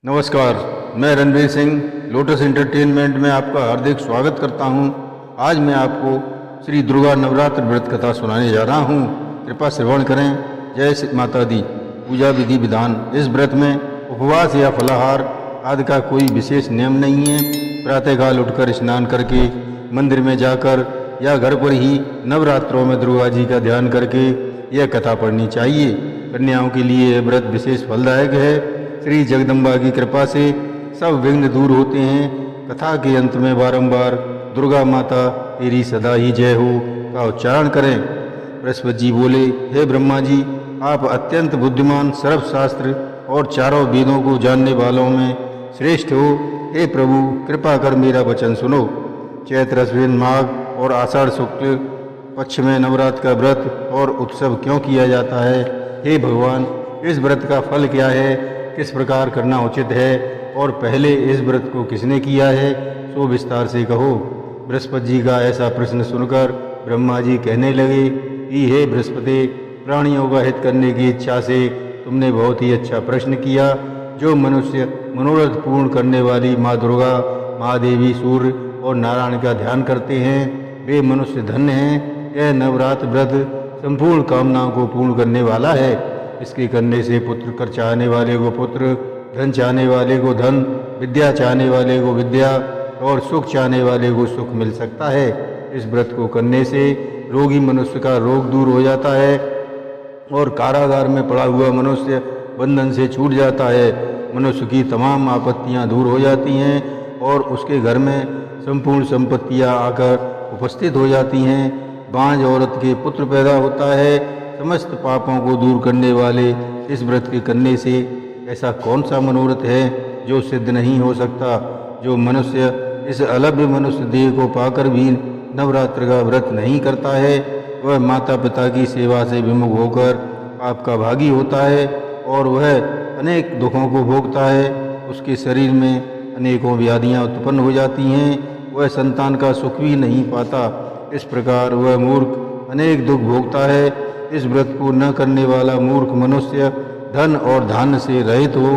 नमस्कार, मैं Ranveer Singh lotus entertainment में आपका हार्दिक स्वागत करता हूं। आज मैं आपको श्री दुर्गा नवरात्र व्रत कथा सुनाने जा रहा हूं। कृपा श्रवण करें। जय श्री माता दी। पूजा विधि विधान। इस व्रत में उपवास या फलाहार आदि का कोई विशेष नियम नहीं है। प्रातःकाल उठकर स्नान करके मंदिर में जाकर या घर पर ही नवरात्रों में दुर्गा जी का ध्यान करके यह कथा पढ़नी चाहिए। कन्याओं के लिए यह व्रत विशेष फलदायक है। श्री जगदम्बा की कृपा से सब विघ्न दूर होते हैं। कथा के अंत में बारंबार दुर्गा माता तेरी सदा ही जय हो का उच्चारण करें। बृहस्पति जी बोले, हे ब्रह्मा जी, आप अत्यंत बुद्धिमान, सर्वशास्त्र और चारों वेदों को जानने वालों में श्रेष्ठ हो। हे प्रभु, कृपा कर मेरा वचन सुनो। चैत्र अश्विन माघ और आषाढ़ शुक्ल पक्ष में नवरात्र का व्रत और उत्सव क्यों किया जाता है? हे भगवान, इस व्रत का फल क्या है? किस प्रकार करना उचित है और पहले इस व्रत को किसने किया है, सो विस्तार से कहो। बृहस्पति जी का ऐसा प्रश्न सुनकर ब्रह्मा जी कहने लगे कि हे बृहस्पति, प्राणियों का हित करने की इच्छा से तुमने बहुत ही अच्छा प्रश्न किया। जो मनुष्य मनोरथ पूर्ण करने वाली माँ दुर्गा, महादेवी, सूर्य और नारायण का ध्यान करते हैं, वे मनुष्य धन्य हैं। यह नवरात्र व्रत संपूर्ण कामनाओं को पूर्ण करने वाला है। इसके करने से पुत्र कर चाहने वाले को पुत्र, धन चाहने वाले को धन, विद्या चाहने वाले को विद्या और सुख चाहने वाले को सुख मिल सकता है। इस व्रत को करने से रोगी मनुष्य का रोग दूर हो जाता है और कारागार में पड़ा हुआ मनुष्य बंधन से छूट जाता है। मनुष्य की तमाम आपत्तियां दूर हो जाती हैं और उसके घर में संपूर्ण संपत्तियां आकर उपस्थित हो जाती हैं। बांझ औरत के पुत्र पैदा होता है। समस्त पापों को दूर करने वाले इस व्रत के करने से ऐसा कौन सा मनोरथ है जो सिद्ध नहीं हो सकता? जो मनुष्य इस अलभ्य मनुष्य देह को पाकर भी नवरात्र का व्रत नहीं करता है, वह माता पिता की सेवा से विमुख होकर पाप का भागी होता है और वह अनेक दुखों को भोगता है। उसके शरीर में अनेकों व्याधियां उत्पन्न हो जाती हैं। वह संतान का सुख भी नहीं पाता। इस प्रकार वह मूर्ख अनेक दुख भोगता है। इस व्रत को न करने वाला मूर्ख मनुष्य धन और धान्य से रहित हो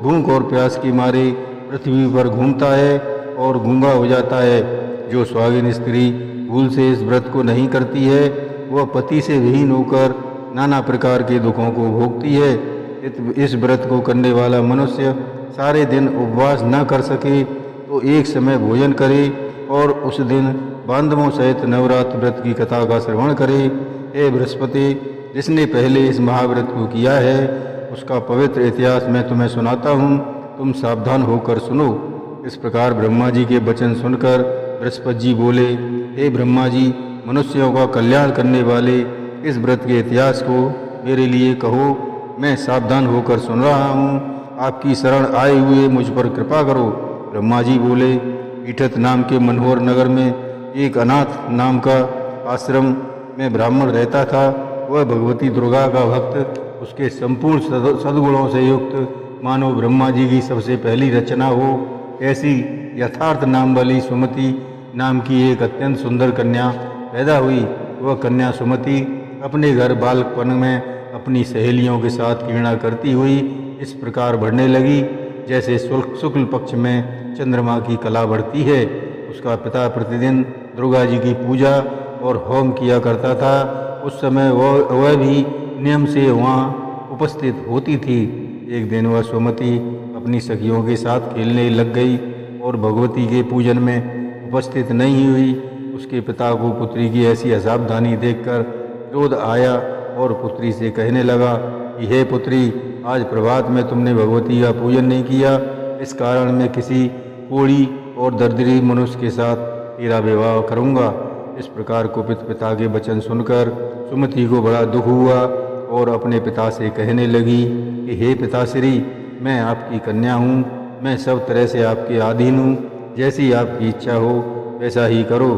भूख और प्यास के मारे पृथ्वी पर घूमता है और गूंगा हो जाता है। जो स्वागिन स्त्री भूल से इस व्रत को नहीं करती है, वह पति से विहीन होकर नाना प्रकार के दुखों को भोगती है। इस व्रत को करने वाला मनुष्य सारे दिन उपवास न कर सके तो एक समय भोजन करे और उस दिन बांधवों सहित नवरात्र व्रत की कथा का श्रवण करे। हे बृहस्पति, जिसने पहले इस महाव्रत को किया है उसका पवित्र इतिहास मैं तुम्हें सुनाता हूँ। तुम सावधान होकर सुनो। इस प्रकार ब्रह्मा जी के वचन सुनकर बृहस्पति जी बोले, हे ब्रह्मा जी, मनुष्यों का कल्याण करने वाले इस व्रत के इतिहास को मेरे लिए कहो। मैं सावधान होकर सुन रहा हूँ। आपकी शरण आए हुए मुझ पर कृपा करो। ब्रह्मा जी बोले, ईठत नाम के मनोहर नगर में एक अनाथ नाम का आश्रम में ब्राह्मण रहता था। वह भगवती दुर्गा का भक्त, उसके संपूर्ण सद्गुणों से युक्त मानो ब्रह्मा जी की सबसे पहली रचना हो ऐसी यथार्थ नाम वाली सुमति नाम की एक अत्यंत सुंदर कन्या पैदा हुई। वह कन्या सुमति अपने घर बालकपन में अपनी सहेलियों के साथ क्रीड़ा करती हुई इस प्रकार बढ़ने लगी जैसे शुक्ल पक्ष में चंद्रमा की कला बढ़ती है। उसका पिता प्रतिदिन दुर्गा जी की पूजा और होम किया करता था। उस समय वह भी नियम से वहाँ उपस्थित होती थी। एक दिन वह सुमति अपनी सखियों के साथ खेलने लग गई और भगवती के पूजन में उपस्थित नहीं हुई। उसके पिता को पुत्री की ऐसी असावधानी देखकर क्रोध आया और पुत्री से कहने लगा कि हे पुत्री, आज प्रभात में तुमने भगवती का पूजन नहीं किया। इस कारण मैं किसी कोढ़ी और दरिद्री मनुष्य के साथ तेरा विवाह करूँगा। इस प्रकार कुपित पिता के वचन सुनकर सुमति को बड़ा दुख हुआ और अपने पिता से कहने लगी कि हे पिताश्री, मैं आपकी कन्या हूँ। मैं सब तरह से आपके अधीन हूँ। जैसी आपकी इच्छा हो वैसा ही करो।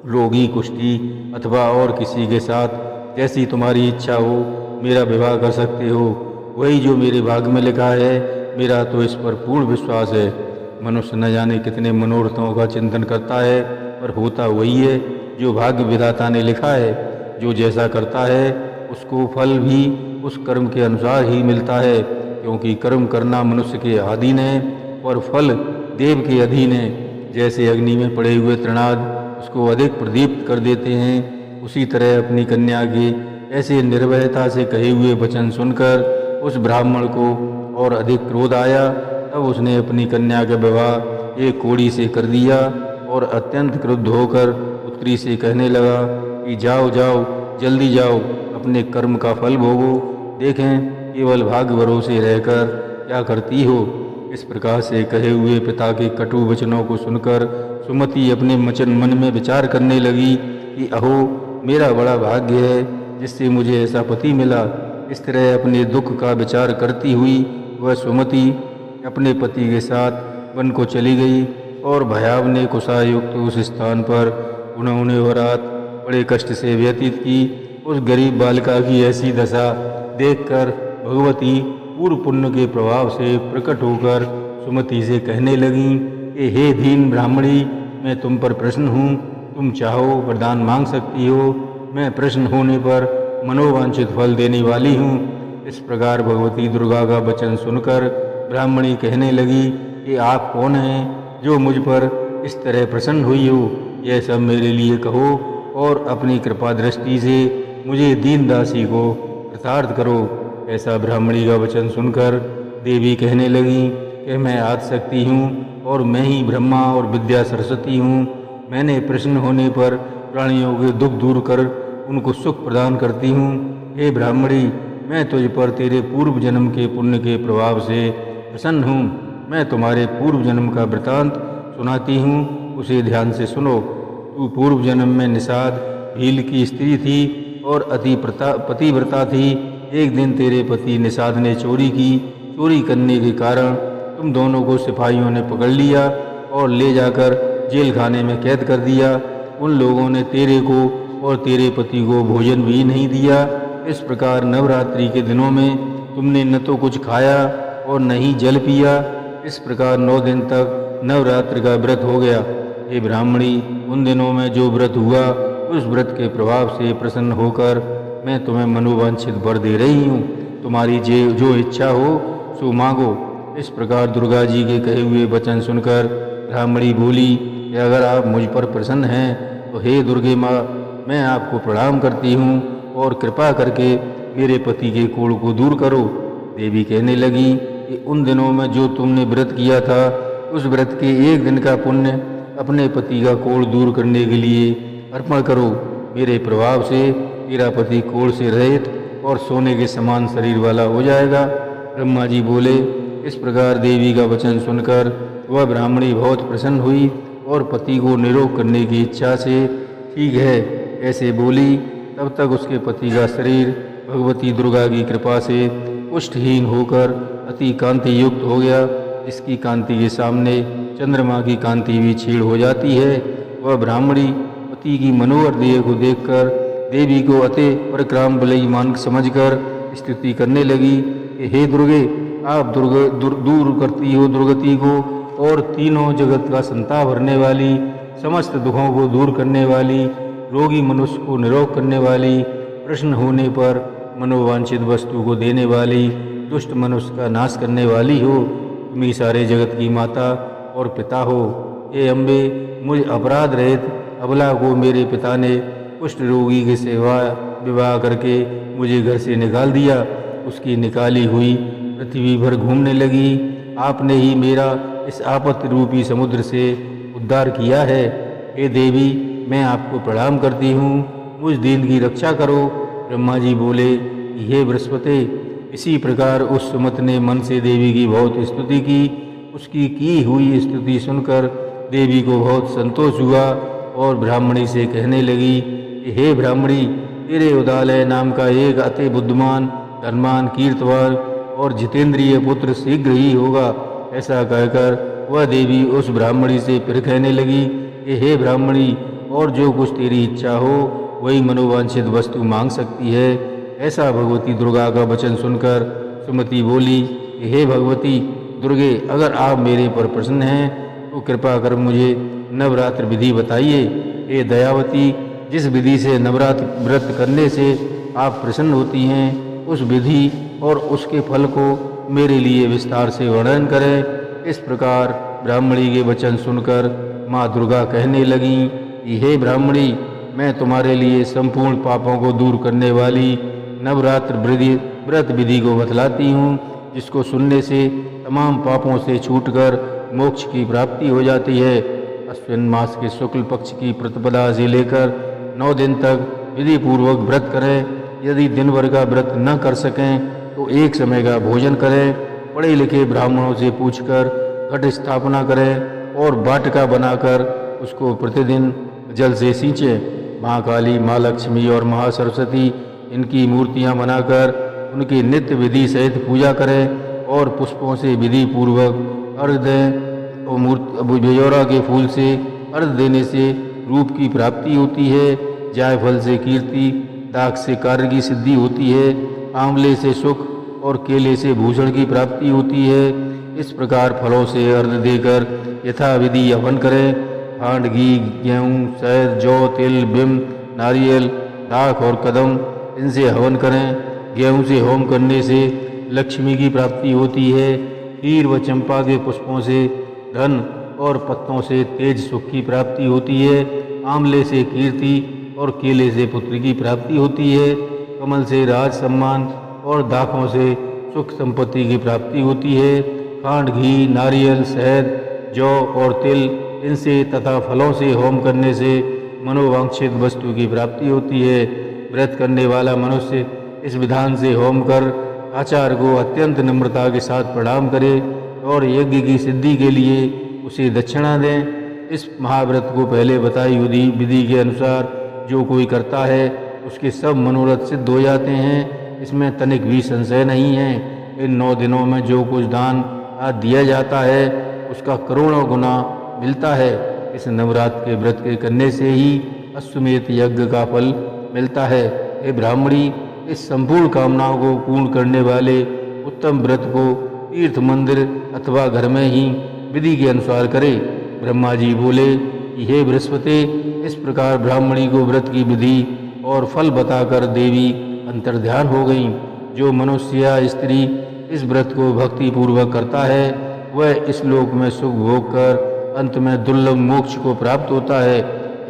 रोगी, कुष्ठी अथवा और किसी के साथ जैसी तुम्हारी इच्छा हो मेरा विवाह कर सकते हो। वही जो मेरे भाग्य में लिखा है। मेरा तो इस पर पूर्ण विश्वास है। मनुष्य न जाने कितने मनोरथों का चिंतन करता है, पर होता वही है जो भाग्य विधाता ने लिखा है। जो जैसा करता है उसको फल भी उस कर्म के अनुसार ही मिलता है। क्योंकि कर्म करना मनुष्य के अधीन है और फल देव के अधीन है। जैसे अग्नि में पड़े हुए तृणाद उसको अधिक प्रदीप्त कर देते हैं, उसी तरह अपनी कन्या के ऐसे निर्भयता से कहे हुए वचन सुनकर उस ब्राह्मण को और अधिक क्रोध आया। तब उसने अपनी कन्या का विवाह एक कोढ़ी से कर दिया और अत्यंत क्रुद्ध होकर पुत्री से कहने लगा कि जाओ जाओ, जल्दी जाओ, अपने कर्म का फल भोगो। देखें केवल भाग्य भरोसे रहकर क्या करती हो। इस प्रकार से कहे हुए पिता के कटु वचनों को सुनकर सुमति अपने मन में विचार करने लगी कि अहो, मेरा बड़ा भाग्य है जिससे मुझे ऐसा पति मिला। इस तरह अपने दुख का विचार करती हुई वह सुमति अपने पति के साथ वन को चली गई और भयावने कुशायुक्त उस स्थान पर उन्होंने वह रात बड़े कष्ट से व्यतीत की। उस गरीब बालिका की ऐसी दशा देखकर भगवती पूर्व पुण्य के प्रभाव से प्रकट होकर सुमति से कहने लगीं कि हे दीन ब्राह्मणी, मैं तुम पर प्रसन्न हूँ, तुम चाहो वरदान मांग सकती हो, मैं प्रसन्न होने पर मनोवांछित फल देने वाली हूँ। इस प्रकार भगवती दुर्गा का वचन सुनकर ब्राह्मणी कहने लगी कि आप कौन हैं जो मुझ पर इस तरह प्रसन्न हुई हो, यह सब मेरे लिए कहो और अपनी कृपा दृष्टि से मुझे दीन दासी को कृतार्थ करो। ऐसा ब्राह्मणी का वचन सुनकर देवी कहने लगी कि मैं आदिशक्ति हूँ और मैं ही ब्रह्मा और विद्या सरस्वती हूँ। मैंने प्रसन्न होने पर प्राणियों के दुख दूर कर उनको सुख प्रदान करती हूँ। हे ब्राह्मणी, मैं तुझ पर तेरे पूर्व जन्म के पुण्य के प्रभाव से प्रसन्न हूँ। मैं तुम्हारे पूर्व जन्म का वृतांत सुनाती हूँ, उसे ध्यान से सुनो। तू पूर्व जन्म में निषाद भील की स्त्री थी और अति पतिव्रता थी। एक दिन तेरे पति निषाद ने चोरी की। चोरी करने के कारण तुम दोनों को सिपाहियों ने पकड़ लिया और ले जाकर जेल खाने में कैद कर दिया। उन लोगों ने तेरे को और तेरे पति को भोजन भी नहीं दिया। इस प्रकार नवरात्रि के दिनों में तुमने न तो कुछ खाया और न ही जल पिया। इस प्रकार 9 दिन तक नवरात्रि का व्रत हो गया। हे ब्राह्मणी, उन दिनों में जो व्रत हुआ उस व्रत के प्रभाव से प्रसन्न होकर मैं तुम्हें मनोवांछित वर दे रही हूँ। तुम्हारी जो इच्छा हो सो मांगो। इस प्रकार दुर्गा जी के कहे हुए वचन सुनकर ब्राह्मणी बोली कि अगर आप मुझ पर प्रसन्न हैं तो हे दुर्गे माँ, मैं आपको प्रणाम करती हूँ और कृपा करके मेरे पति के कोढ़ को दूर करो। देवी कहने लगी कि उन दिनों में जो तुमने व्रत किया था उस व्रत के एक दिन का पुण्य अपने पति का कोढ़ दूर करने के लिए अर्पण करो। मेरे प्रभाव से तेरा पति कोढ़ से रहित और सोने के समान शरीर वाला हो जाएगा। ब्रह्मा जी बोले। इस प्रकार देवी का वचन सुनकर वह ब्राह्मणी बहुत प्रसन्न हुई और पति को निरोग करने की इच्छा से ठीक है ऐसे बोली। तब तक उसके पति का शरीर भगवती दुर्गा की कृपा से पुष्टहीन होकर अति कांति युक्त हो गया, जिसकी कांति के सामने चंद्रमा की कांति भी छीड़ हो जाती है। वह ब्राह्मणी पति की मनोहर देह को देखकर देवी को अति पराक्रम बलवान समझकर स्तुति करने लगी कि हे दुर्गे, आप दूर करती हो दुर्गति को और तीनों जगत का संताप भरने वाली, समस्त दुखों को दूर करने वाली, रोगी मनुष्य को निरोग करने वाली, प्रश्न होने पर मनोवांछित वस्तु को देने वाली, दुष्ट मनुष्य का नाश करने वाली हो। तुम ही सारे जगत की माता और पिता हो। हे अम्बे, मुझ अपराध रहित अबला को मेरे पिता ने कुष्ठ रोगी की सेवा विवाह करके मुझे घर से निकाल दिया। उसकी निकाली हुई पृथ्वी भर घूमने लगी। आपने ही मेरा इस आपत्ति रूपी समुद्र से उद्धार किया है। हे देवी, मैं आपको प्रणाम करती हूँ, मुझ दीन की रक्षा करो। ब्रह्मा जी बोले, हे बृहस्पति। इसी प्रकार उस सुमत ने मन से देवी की बहुत स्तुति की। उसकी की हुई स्तुति सुनकर देवी को बहुत संतोष हुआ और ब्राह्मणी से कहने लगी कि हे ब्राह्मणी, तेरे उदालय नाम का एक अति बुद्धिमान, धनवान, कीर्तवान और जितेंद्रिय पुत्र शीघ्र ही होगा। ऐसा कहकर वह देवी उस ब्राह्मणी से फिर कहने लगी कि हे ब्राह्मणी, और जो कुछ तेरी इच्छा हो वही मनोवांछित वस्तु मांग सकती है। ऐसा भगवती दुर्गा का वचन सुनकर सुमति बोली कि हे भगवती दुर्गे, अगर आप मेरे पर प्रसन्न हैं तो कृपा कर मुझे नवरात्र विधि बताइए। हे दयावती, जिस विधि से नवरात्र व्रत करने से आप प्रसन्न होती हैं उस विधि और उसके फल को मेरे लिए विस्तार से वर्णन करें। इस प्रकार ब्राह्मणी के वचन सुनकर माँ दुर्गा कहने लगीं कि हे ब्राह्मणी, मैं तुम्हारे लिए संपूर्ण पापों को दूर करने वाली नवरात्र व्रत विधि को बतलाती हूँ, जिसको सुनने से तमाम पापों से छूटकर मोक्ष की प्राप्ति हो जाती है। अश्विन मास के शुक्ल पक्ष की प्रतिपदा से लेकर 9 दिन तक विधि पूर्वक व्रत करें। यदि दिन भर का व्रत न कर सकें तो एक समय का भोजन करें। पढ़े लिखे ब्राह्मणों से पूछकर घट स्थापना करें और वाटिका बनाकर उसको प्रतिदिन जल से सींचें। माँ काली, माँ लक्ष्मी और महासरस्वती इनकी मूर्तियाँ बनाकर उनकी नित्य विधि सहित पूजा करें और पुष्पों से विधि पूर्वक अर्घ दें। और बेजौरा के फूल से अर्घ देने से रूप की प्राप्ति होती है। जायफल से कीर्ति, दाख से कार्य की सिद्धि होती है। आंवले से सुख और केले से भूषण की प्राप्ति होती है। इस प्रकार फलों से अर्घ देकर यथाविधि हवन करें। खांड, घी, गेहूँ, शहद, जौ, तिल, बिम, नारियल, दाख और कदम, इनसे हवन करें। गेहूँ से होम करने से लक्ष्मी की प्राप्ति होती है। हीर व चंपा के पुष्पों से धन और पत्तों से तेज सुख की प्राप्ति होती है। आंवले से कीर्ति और केले से पुत्र की प्राप्ति होती है। कमल से राज सम्मान और दाखों से सुख संपत्ति की प्राप्ति होती है। खांड, घी, नारियल, शहद, जौ और तिल, इनसे तथा फलों से होम करने से मनोवांछित वस्तु की प्राप्ति होती है। व्रत करने वाला मनुष्य इस विधान से होम कर आचार्य को अत्यंत नम्रता के साथ प्रणाम करे और यज्ञ की सिद्धि के लिए उसे दक्षिणा दें। इस महाव्रत को पहले बताई विधि के अनुसार जो कोई करता है उसके सब मनोरथ सिद्ध हो जाते हैं। इसमें तनिक भी संशय नहीं है। इन 9 दिनों में जो कुछ दान आदि दिया जाता है उसका करोड़ों गुना मिलता है। इस नवरात्र के व्रत के करने से ही अश्वमेध यज्ञ का फल मिलता है। हे ब्राह्मणी, इस संपूर्ण कामनाओं को पूर्ण करने वाले उत्तम व्रत को तीर्थ, मंदिर अथवा घर में ही विधि के अनुसार करे। ब्रह्मा जी बोले कि हे बृहस्पति, इस प्रकार ब्राह्मणी को व्रत की विधि और फल बताकर देवी अंतर्ध्यान हो गईं। जो मनुष्य या स्त्री इस व्रत को भक्ति पूर्वक करता है वह इस लोक में सुख भोग कर अंत में दुर्लभ मोक्ष को प्राप्त होता है।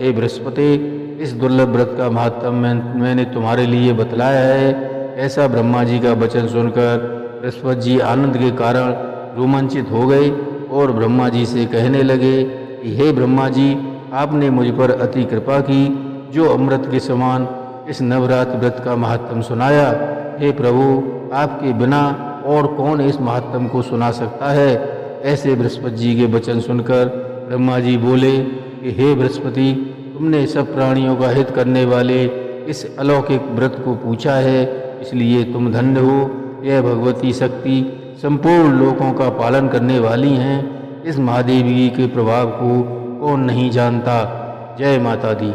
हे बृहस्पति, इस दुर्लभ व्रत का महात्म्य मैंने तुम्हारे लिए बतलाया है। ऐसा ब्रह्मा जी का वचन सुनकर बृहस्पति जी आनंद के कारण रोमांचित हो गए और ब्रह्मा जी से कहने लगे कि हे ब्रह्मा जी, आपने मुझ पर अति कृपा की जो अमृत के समान इस नवरात्र व्रत का महात्म सुनाया। हे प्रभु, आपके बिना और कौन इस महात्म को सुना सकता है। ऐसे बृहस्पति जी के वचन सुनकर ब्रह्मा जी बोले कि हे बृहस्पति, तुमने सब प्राणियों का हित करने वाले इस अलौकिक व्रत को पूछा है, इसलिए तुम धन्य हो। यह भगवती शक्ति संपूर्ण लोकों का पालन करने वाली हैं। इस महादेवी के प्रभाव को कौन नहीं जानता। जय माता दी।